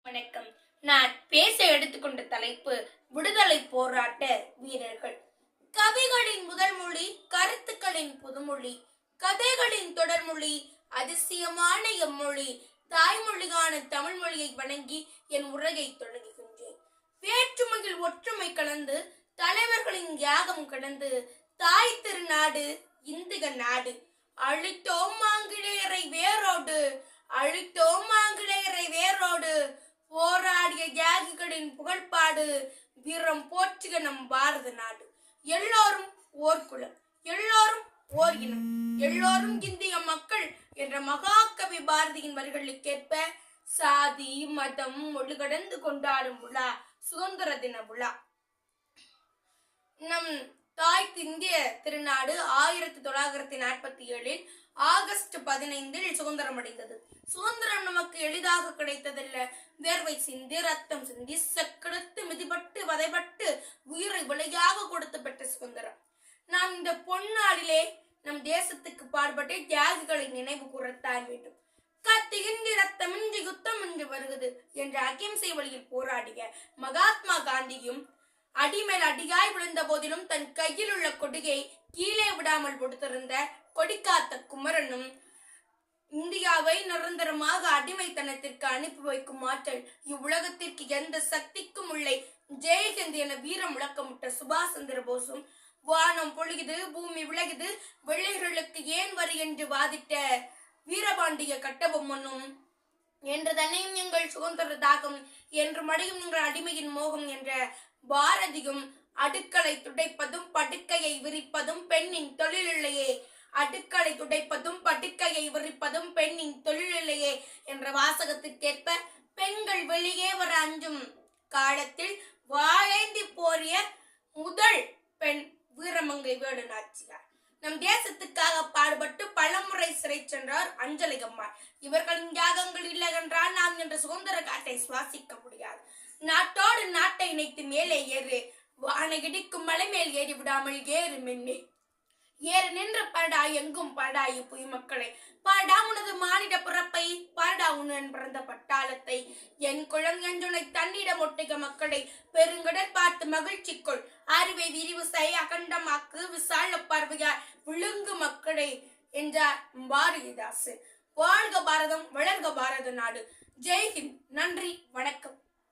வணக்கம். நான் பேச எடுத்துக்கொண்ட தலைப்பு விடுதலை போராட்ட வீரர்கள். கவிகளின் முதல் மொழி, கருத்துக்களின் புதுமொழி, கதைகளின் தொடர்மொழி, அதிசயமான எம்மொழி, தாய்மொழியான தமிழ் மொழியை வணங்கி என் உரையை தொடங்குகின்றேன். வேற்றுமையில் ஒற்றுமை கலந்து, தலைவர்களின் தியாகம் கடந்து, தாய் திருநாடு இந்திக நாடு. அழித்தோம் ஆங்கிலேயரை வேரோடு, அழித்தோம் ஆங்கிலேயரை வேரோடு, போராடிய தியாகிகளின் புகழ்பாடு, வீரம் போற்றுக நம் பாரத நாடு. எல்லோரும் ஓர் குலம், எல்லோரும் ஓர் இனம், எல்லோரும் இந்திய மக்கள் என்ற மகாகவி பாரதியின் வரிகளுக்கேற்ப சாதி மதம் மொழி கடந்து கொண்டாடும் விழா சுதந்திர தின விழா. நம் தாய்க்கு இந்திய திருநாடு 1947 ஆகஸ்ட் 15 சுதந்திரம் அடைந்தது. சுதந்திரம் நமக்கு எளிதாக கிடைத்ததல்ல. வேர்வை சிந்தி, ரத்தம் சிந்தி, சக்கெடுத்து, மிதிபட்டு, வதைபட்டு, உயிரை விலையாக கொடுத்து பெற்ற சுதந்திரம். நாம் இந்த பொன்னாளிலே நம் தேசத்துக்கு பாடுபட்ட தியாகிகளை நினைவு கூறத்தான் வேண்டும். கத்தியின்றி ரத்தமின்றி யுத்தமின்றி வருகிறது என்ற அகிம்சை வழியில் போராடிய மகாத்மா காந்தியும், அடிமேல் அடியாய் விழுந்த போதிலும் தன் கையில் உள்ள கொடியை கீழே விடாமல் கொடுத்திருந்த கொடிக்காத்த குமரனும், இந்தியாவை நிரந்தரமாக அடிமைத்தனத்திற்கு அனுப்பி வைக்கும் ஆற்றல் இவ்வுலகத்திற்கு எந்த சக்திக்கும் இல்லை, ஜெயஹிந்த் என வீர முழக்கமிட்ட சுபாஷ் சந்திர போஸும், வானம் பொழியுது பூமி விலகுது வெள்ளைகளுக்கு ஏன் வரி என்று வாதிட்ட வீரபாண்டிய கட்டபொம்மனும், என்று தன்னையும் எங்கள் சுதந்திர தாகம் என்று மடியும் எங்கள் அடிமையின் மோகம் என்ற பாரதியும், அடுக்களை துடைப்பதும் படுக்கையை விரிப்பதும் பெண்ணின் தொழில் இல்லையே, அடுக்களை துடைப்பதும் படுக்கையை விரிப்பதும் பெண்ணின் தொழில் இல்லையே என்ற வாசகத்திற்கேற்ப பெண்கள் வெளியே வர அஞ்சும் காலத்தில் வாழேந்தி போரிய முதல் பெண் வீரமங்கை வேடு நாச்சியார். நம் தேசத்துக்காக பாடுபட்டு பலமுறை சிறை சென்றார் அஞ்சலி அம்மாள். இவர்களின் தியாகங்கள் இல்லை என்றால் நாம் என்ற சுதந்திர காற்றை சுவாசிக்க முடியாது. நாட்டோடு நாட்டை இணைத்து மேலே ஏறு, வானை இடிக்கும் மலை மேல் ஏறி விடாமல் ஏறு மென்னே, ஏறு நின்று பாடா எங்கும் பாடாய் புய் மக்களை, பாடா உனது மானிட பிறப்பை, பாடா உன் பிறந்த பட்டாளத்தை, என் குழந்தை தன்னிடம் ஒட்டிக மக்களை, பெருங்கடல் பார்த்து மகிழ்ச்சிக்குள், அறிவை விரிவு செய் அகண்டமாக்கு விசால பார்வையார் விழுங்கு மக்களை என்றார் பாரதிதாசன். வாழ்க பாரதம், வளர்க பாரத நாடு. ஜெய்ஹிந்த். நன்றி, வணக்கம்.